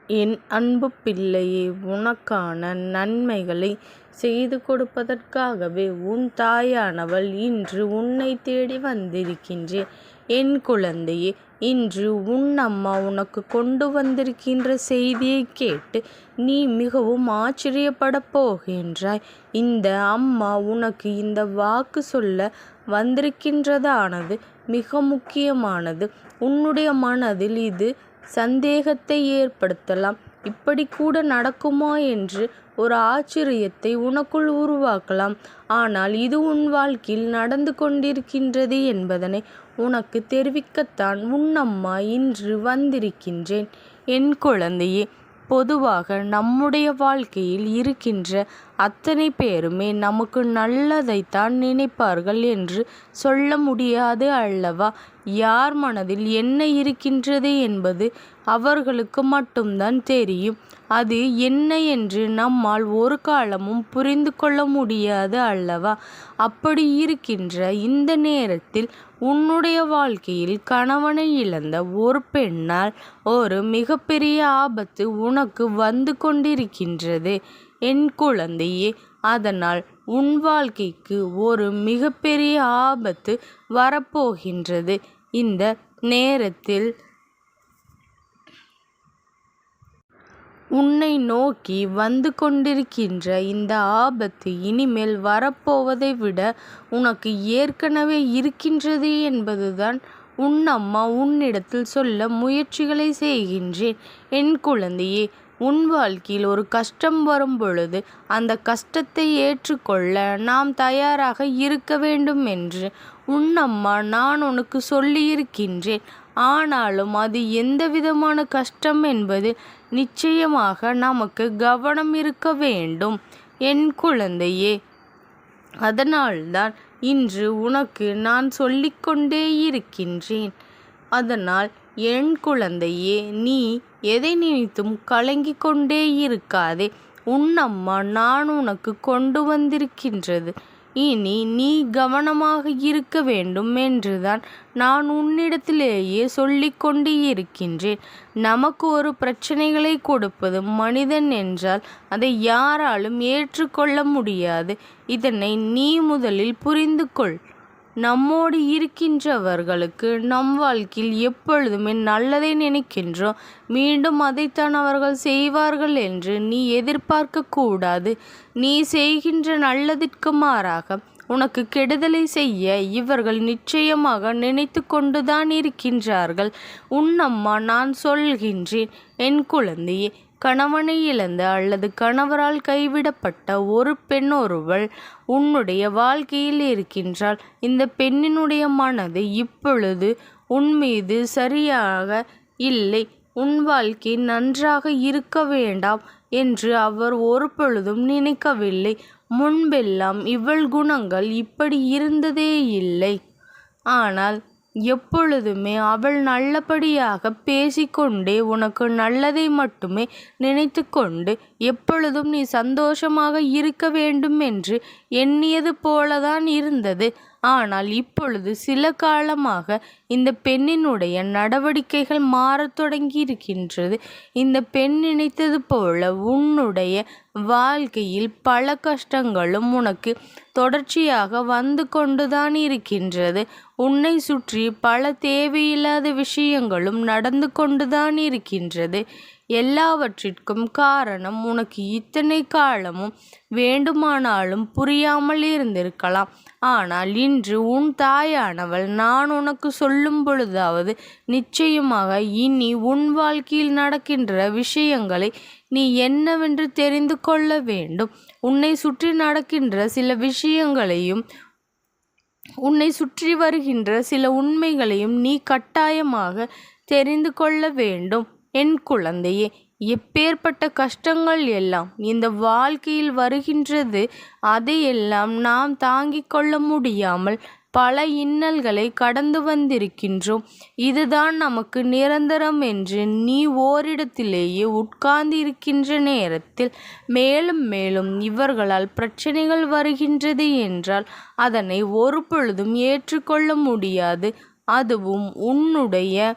என் அன்பு பிள்ளையே, உனக்கான நன்மைகளை செய்து கொடுப்பதற்காகவே உன் தாயானவள் இன்று உன்னை தேடி வந்திருக்கின்றேன். என் குழந்தையே, இன்று உன் அம்மா உனக்கு கொண்டு வந்திருக்கின்ற செய்தியை கேட்டு நீ மிகவும் ஆச்சரியப்படப் போகின்றாய். இந்த அம்மா உனக்கு இந்த வாக்கு சொல்ல வந்திருக்கின்றதானது மிக முக்கியமானது. உன்னுடைய மனதில் இது சந்தேகத்தை ஏற்படுத்தலாம். இப்படி கூட நடக்குமா என்று ஒரு ஆச்சரியத்தை உனக்குள் உருவாக்கலாம். ஆனால் இது உன் வாழ்க்கையில் நடந்து கொண்டிருக்கின்றது என்பதனை உனக்கு தெரிவிக்கத்தான் உன் அம்மா இன்று வந்திருக்கின்றேன். என் குழந்தையே, பொதுவாக நம்முடைய வாழ்க்கையில் இருக்கின்ற அத்தனை பேருமே நமக்கு நல்லதைத்தான் நினைப்பார்கள் என்று சொல்ல முடியாது அல்லவா? யார் மனதில் என்ன இருக்கின்றது என்பது அவர்களுக்கு மட்டும்தான் தெரியும். அது என்ன என்று நம்மால் ஒரு காலமும் புரிந்து கொள்ள முடியாது அல்லவா? அப்படி இருக்கின்ற இந்த நேரத்தில் உன்னுடைய வாழ்க்கையில் கணவனை இழந்த ஒரு பெண்ணால் ஒரு மிகப்பெரிய ஆபத்து உனக்கு வந்து கொண்டிருக்கின்றது என் குழந்தையே. அதனால் உன் வாழ்க்கைக்கு ஒரு மிகப்பெரிய ஆபத்து வரப்போகின்றது. இந்த நேரத்தில் உன்னை நோக்கி வந்து கொண்டிருக்கின்ற இந்த ஆபத்து இனிமேல் வரப்போவதை விட உனக்கு ஏற்கனவே இருக்கின்றது என்பதுதான் உன் அம்மா உன்னிடத்தில் சொல்ல முயற்சிகளை செய்கின்றேன். என் குழந்தையே, உன் வாழ்க்கையில் ஒரு கஷ்டம் வரும் பொழுது அந்த கஷ்டத்தை ஏற்றுக்கொள்ள நாம் தயாராக இருக்க வேண்டும் என்று உன் அம்மா நான் உனக்கு சொல்லியிருக்கின்றேன். ஆனாலும் அது எந்த விதமான கஷ்டம் என்பது நிச்சயமாக நமக்கு கவனம் இருக்க வேண்டும் என் குழந்தையே. அதனால்தான் இன்று உனக்கு நான் சொல்லிக்கொண்டே இருக்கின்றேன். அதனால் என் குழந்தையே, நீ எதை நினைத்தும் கலங்கி கொண்டே இருக்காதே. உன் அம்மா நான் உனக்கு கொண்டு வந்திருக்கின்றது. இனி நீ கவனமாக இருக்க வேண்டும் என்றுதான் நான் உன்னிடத்திலேயே சொல்லிக் கொண்டு இருக்கின்றேன். நமக்கு ஒரு பிரச்சனைகளை கொடுப்பது மனிதன் என்றால் அதை யாராலும் ஏற்றுக்கொள்ள முடியாது. இதனை நீ முதலில் புரிந்து கொள். நம்மோடு இருக்கின்றவர்களுக்கு நம் வாழ்க்கையில் எப்பொழுதுமே நல்லதை நினைக்கின்றோம். மீண்டும் அதைத்தான் அவர்கள் செய்வார்கள் என்று நீ எதிர்பார்க்க கூடாது. நீ செய்கின்ற நல்லதிற்கு மாறாக உனக்கு கெடுதலை செய்ய இவர்கள் நிச்சயமாக நினைத்து கொண்டுதான் இருக்கின்றார்கள். உன் அம்மா நான் சொல்கின்றேன் என் குழந்தையே, கணவனை இழந்த அல்லது கணவரால் கைவிடப்பட்ட ஒரு பெண் ஒருவள் உன்னுடைய வாழ்க்கையில் இருக்கின்றாள். இந்த பெண்ணினுடைய மனது இப்பொழுது உன் மீது சரியாக இல்லை. உன் வாழ்க்கை நன்றாக இருக்க வேண்டாம் என்று அவர் ஒரு பொழுதும் நினைக்கவில்லை. முன்பெல்லாம் இவள் குணங்கள் இப்படி இருந்ததே இல்லை. ஆனால் எப்பொழுதுமே அவள் நல்லபடியாக பேசிக்கொண்டே உனக்கு நல்லதை மட்டுமே நினைத்து கொண்டு எப்பொழுதும் நீ சந்தோஷமாக இருக்க வேண்டும் என்று எண்ணியது போலதான் இருந்தது. ஆனால் இப்பொழுது சில காலமாக இந்த பெண்ணினுடைய நடவடிக்கைகள் மாறத் தொடங்கி இருக்கின்றது. இந்த பெண் நினைத்தது போல உன்னுடைய வாழ்க்கையில் பல கஷ்டங்களும் உனக்கு தொடர்ச்சியாக வந்து கொண்டுதான் இருக்கின்றது. உன்னை சுற்றி பல தேவையில்லாத விஷயங்களும் நடந்து கொண்டுதான் இருக்கின்றது. எல்லாவற்றிற்கும் காரணம் உனக்கு இத்தனை காலமும் வேண்டுமானாலும் புரியாமல் இருந்திருக்கலாம். ஆனால் இன்று உன் தாயானவள் நான் உனக்கு சொல்லும் பொழுதாவது நிச்சயமாக இனி உன் வாழ்க்கையில் நடக்கின்ற விஷயங்களை நீ என்னவென்று தெரிந்து கொள்ள வேண்டும். உன்னை சுற்றி நடக்கின்ற சில விஷயங்களையும் உன்னை சுற்றி வருகின்ற சில உண்மைகளையும் நீ கட்டாயமாக தெரிந்து கொள்ள வேண்டும் என் குழந்தையே. எப்பேற்பட்ட கஷ்டங்கள் எல்லாம் இந்த வாழ்க்கையில் வருகின்றது, அதையெல்லாம் நாம் தாங்கிக் கொள்ள முடியாமல் பல இன்னல்களை கடந்து வந்திருக்கின்றோம். இதுதான் நமக்கு நிரந்தரம் என்று நீ ஓரிடத்திலேயே உட்கார்ந்து இருக்கின்ற நேரத்தில் மேலும் மேலும் இவர்களால் பிரச்சனைகள் வருகின்றது என்றால் அதனை ஒரு பொழுதும் ஏற்றுக்கொள்ள முடியாது. அதுவும் உன்னுடைய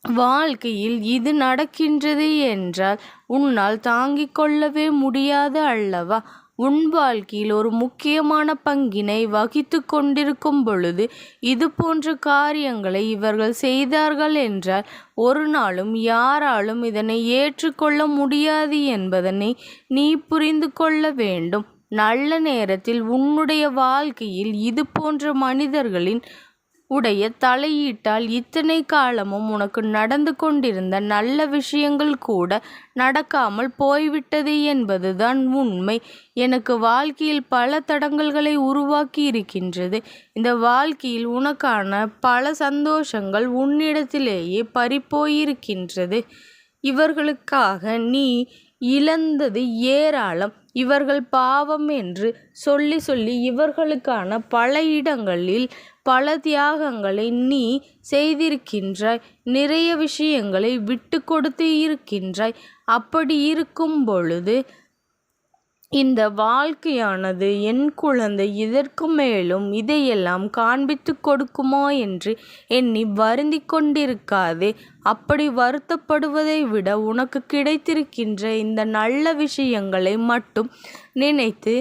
வாழ்க்கையில் இது நடக்கின்றது என்றால் உன்னால் தாங்கிக் கொள்ளவே முடியாது அல்லவா? உன் வாழ்க்கையில் ஒரு முக்கியமான பங்கினை வகித்து கொண்டிருக்கும் பொழுது இது போன்ற காரியங்களை இவர்கள் செய்தார்கள் என்றால் ஒரு நாளும் யாராலும் இதனை ஏற்றுக்கொள்ள முடியாது என்பதனை நீ புரிந்து கொள்ள வேண்டும். நல்ல நேரத்தில் உன்னுடைய வாழ்க்கையில் இது போன்ற மனிதர்களின் உடைய தலையீட்டால் இத்தனை காலமும் உனக்கு நடந்து கொண்டிருந்த நல்ல விஷயங்கள் கூட நடக்காமல் போய்விட்டது என்பதுதான் உண்மை. எனக்கு வாழ்க்கையில் பல தடங்கல்களை உருவாக்கி இருக்கின்றது. இந்த வாழ்க்கையில் உனக்கான பல சந்தோஷங்கள் உன்னிடத்திலேயே பறிப்போயிருக்கின்றது. இவர்களுக்காக நீ இழந்தது ஏராளம். இவர்கள் பாவம் என்று சொல்லி சொல்லி இவர்களுக்கான பல இடங்களில் பல தியாகங்களை நீ செய்திருக்கின்றாய். நிறைய விஷயங்களை விட்டு கொடுத்து இருக்கின்றாய். அப்படி இருக்கும் பொழுது இந்த வாழ்க்கையானது என் குழந்தை இதற்கு மேலும் இதையெல்லாம் காண்பித்து கொடுக்குமோ என்று எண்ணி வருந்தி கொண்டிருக்காதே. அப்படி வருத்தப்படுவதை விட உனக்கு கிடைத்திருக்கின்ற இந்த நல்ல விஷயங்களை மட்டும் நினைத்து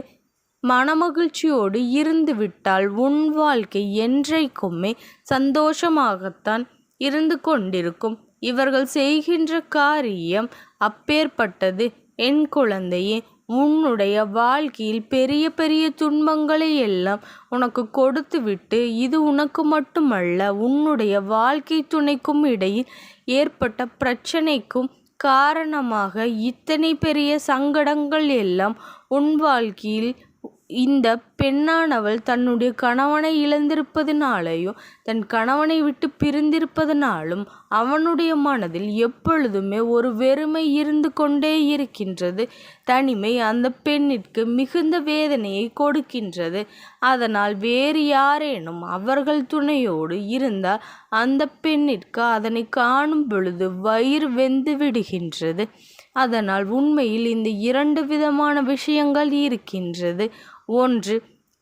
மனமகிழ்ச்சியோடு இருந்துவிட்டால் உன் வாழ்க்கை என்றைக்குமே சந்தோஷமாகத்தான் இருந்து கொண்டிருக்கும். இவர்கள் செய்கின்ற காரியம் அப்பேற்பட்டது. என் குழந்தையே, உன்னுடைய வாழ்க்கையில் பெரிய பெரிய துன்பங்களை எல்லாம் உனக்கு கொடுத்துவிட்டு இது உனக்கு மட்டுமல்ல உன்னுடைய வாழ்க்கை துணைக்கும் இடையில் ஏற்பட்ட பிரச்சனைக்கும் காரணமாக இத்தனை பெரிய சங்கடங்கள் எல்லாம் உன் வாழ்க்கையில் இந்த பெண்ணானவள் தன்னுடைய கணவனை இழந்திருப்பதனாலேயும் தன் கணவனை விட்டு பிரிந்திருப்பதனாலும் அவனுடைய மனதில் எப்பொழுதுமே ஒரு வெறுமை இருந்து கொண்டே இருக்கின்றது. தனிமை அந்த பெண்ணிற்கு மிகுந்த வேதனையை கொடுக்கின்றது. அதனால் வேறு யாரேனும் அவர்கள் துணையோடு இருந்தால் அந்த பெண்ணிற்கு அதனை காணும் பொழுது வயிறு வெந்து விடுகின்றது. அதனால் உண்மையில் இந்த 2 விதமான விஷயங்கள் இருக்கின்றது. ஒன்று,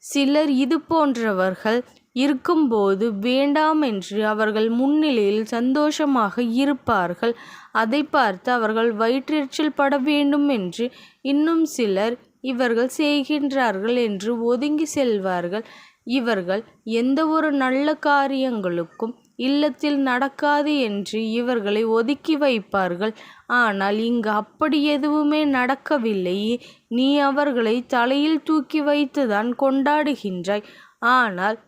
சிலர் இது போன்றவர்கள் இருக்கும்போது வேண்டாம் என்று அவர்கள் முன்னிலையில் சந்தோஷமாக இருப்பார்கள். அதை பார்த்து அவர்கள் வயிற்றெரிச்சல் பட வேண்டும் என்று இன்னும் சிலர் இவர்கள் செய்கின்றார்கள் என்று ஒதுங்கி செல்வார்கள். இவர்கள் எந்த ஒரு நல்ல காரியங்களுக்கும் இல்லத்தில் நடக்காது என்று இவர்களை ஒதுக்கி வைப்பார்கள். ஆனால் இங்கு அப்படி எதுவுமே நடக்கவில்லை. நீ அவர்களை தலையில் தூக்கி வைத்துதான் கொண்டாடுகின்றாய். ஆனால்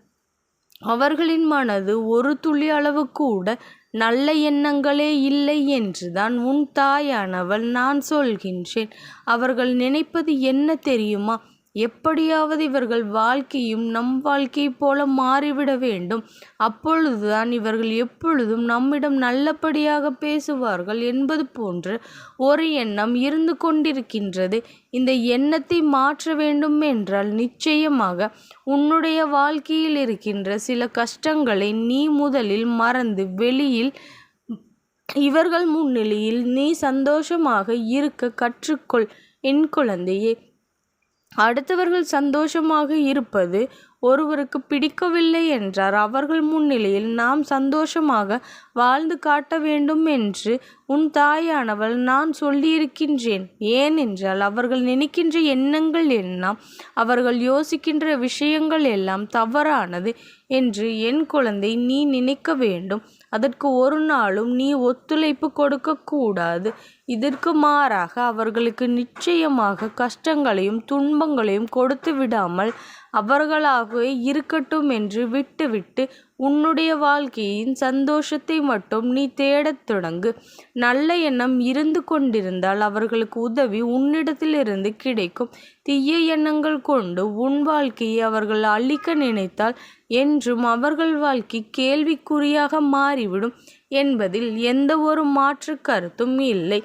அவர்களின் மனது ஒரு துளி அளவு கூட நல்ல எண்ணங்களே இல்லை என்றுதான் உன் தாயானவள் நான் சொல்கின்றேன். அவர்கள் நினைப்பது என்ன தெரியுமா? எப்படியாவது இவர்கள் வாழ்க்கையும் நம் வாழ்க்கை போல மாறிவிட வேண்டும். அப்பொழுதுதான் இவர்கள் எப்பொழுதும் நம்மிடம் நல்லபடியாக பேசுவார்கள் என்பது போன்ற ஒரு எண்ணம் இருந்து கொண்டிருக்கின்றது. இந்த எண்ணத்தை மாற்ற வேண்டும் என்றால் நிச்சயமாக உன்னுடைய வாழ்க்கையில் இருக்கின்ற சில கஷ்டங்களை நீ முதலில் மறந்து வெளியில் இவர்கள் முன்னிலையில் நீ சந்தோஷமாக இருக்க கற்றுக்கொள். என் குழந்தையே, அடுத்தவர்கள் சந்தோஷமாக இருப்பது ஒருவருக்கு பிடிக்கவில்லை என்றார் அவர்கள் முன்னிலையில் நாம் சந்தோஷமாக வாழ்ந்து காட்ட வேண்டும் என்று உன் தாயானவள் நான் சொல்லியிருக்கின்றேன். ஏனென்றால் அவர்கள் நினைக்கின்ற எண்ணங்கள் எல்லாம் அவர்கள் யோசிக்கின்ற விஷயங்கள் எல்லாம் தவறானது என்று என் குழந்தை நீ நினைக்க வேண்டும். அதற்கு ஒரு நாளும் நீ ஒத்துழைப்பு கொடுக்க கூடாது. இதற்கு மாறாக அவர்களுக்கு நிச்சயமாக கஷ்டங்களையும் துன்பங்களையும் கொடுத்து விடாமல் அவர்களாகவே இருக்கட்டும் என்று விட்டுவிட்டு உன்னுடைய வாழ்க்கையின் சந்தோஷத்தை மட்டும் நீ தேடத் தொடங்கு. நல்ல எண்ணம் இருந்து கொண்டிருந்தால் அவர்களுக்கு உதவி உன்னிடத்திலிருந்து கிடைக்கும். தீய எண்ணங்கள் கொண்டு உன் வாழ்க்கையை அவர்கள் அழிக்க நினைத்தால் என்றும் அவர்கள் வாழ்க்கை கேள்விக்குறியாக மாறிவிடும் என்பதில் எந்த ஒரு மாற்று கருத்தும் இல்லை.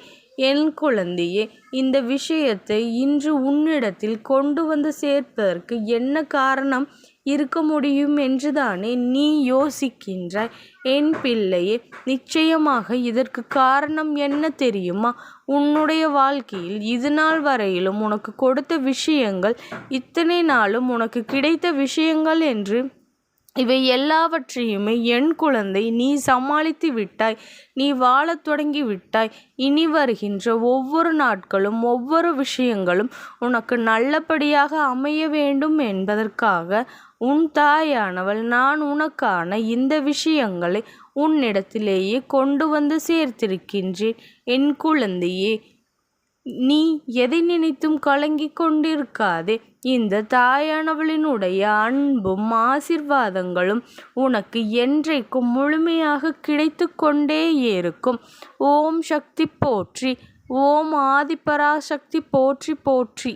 என் குழந்தையே, இந்த விஷயத்தை இன்று உன்னிடத்தில் கொண்டு வந்து சேர்ப்பதற்கு என்ன காரணம் இருக்க முடியும் என்றுதானே நீ யோசிக்கின்றாய். என் பிள்ளையே, நிச்சயமாக இதற்கு காரணம் என்ன தெரியுமா? உன்னுடைய வாழ்க்கையில் இது நாள் வரையிலும் உனக்கு கொடுத்த விஷயங்கள், இத்தனை நாளும் உனக்கு கிடைத்த விஷயங்கள் என்று இவை எல்லாவற்றையுமே என் குழந்தை நீ சமாளித்து விட்டாய். நீ வாழத் தொடங்கி விட்டாய். இனி வருகின்ற ஒவ்வொரு நாட்களும் ஒவ்வொரு விஷயங்களும் உனக்கு நல்லபடியாக அமைய வேண்டும் என்பதற்காக உன் தாயானவள் நான் உனக்கான இந்த விஷயங்களை உன்னிடத்திலேயே கொண்டு வந்து சேர்த்திருக்கின்றேன். என் குழந்தையே, நீ எதை நினைத்தும் கலங்கிக் கொண்டிருக்காதே. இந்த தாயானவளினுடைய அன்பும் ஆசீர்வாதங்களும் உனக்கு என்றைக்கும் முழுமையாக கிடைத்து கொண்டே இருக்கும். ஓம் சக்தி போற்றி. ஓம் ஆதிபராசக்தி போற்றி போற்றி.